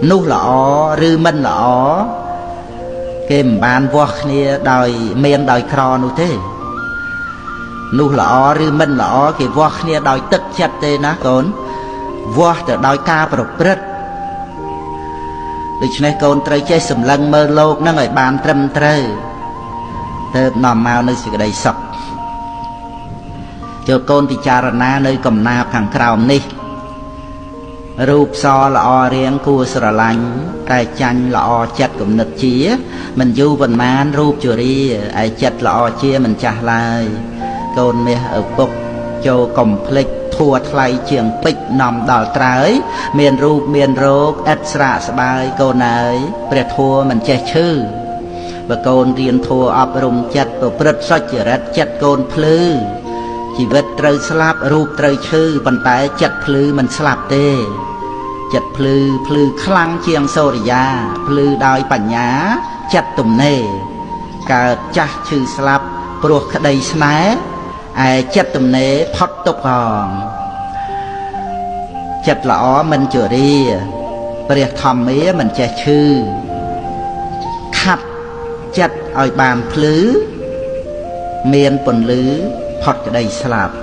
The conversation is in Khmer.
នោះល្អឬមិនល្អគេមិនបានវាស់គ្នាដោយមានដោយក្រនោះទេនោះល្អឬមិនល្អគេវាស់គ្នាដោយទឹកចិត្តទេណាកូនវាស់ទៅដោយការប្រព្រឹត្តដូច្នេះកូនត្រូវចេះសម្លឹងមើលលោកនឹងឲ្យបានត្រឹមត្រូវទើបនាំមកនៅសេចក្តីសុខចូលកូនពិចារណានៅកំណាព្យខាងក្រោមនេះរូបសល្អរៀងគួរស្រឡាញ់តែចាញ់ល្អចិត្តគំនិតជាមិនយូរប៉ុន្មានរូបជរាឯចិត្តល្អជាមិនចាស់ឡើយកូនមាសឪពុកចូលកុំភ្លេចធัวថ្លៃជាងពេជ្រនាំដល់ត្រើយមានរូបមានរោគឥតស្រាកស្បាយកូនអើយព្រះធัวមិនចេះឈឺបើកូនរៀនធัวអប់រំចិត្តប្រព្រឹត្តសុចរិតចិត្តកូនភ្លឺជីវិតត្រូវស្លាប់រូបត្រូវឈឺប៉ុន្តែចិត្តភ្លឺមិនស្លាប់ទេចិត្តភ្លឺខ្លាំងជាងសូរិយាភ្លឺដោយបញ្ញាចិត្តទំនេរកើតចាស់ឈឺស្លាប់ព្រោះក្តីស្នេហ៍ឯចិត្តទំនេរផុតទុក្ខផងចិត្តល្អមិនជរាព្រះធម្មាមិនចេះឈឺខាត់ចិត្តឲ្យបានភ្លឺមានពន្លឺផុតក្តីស្លាប់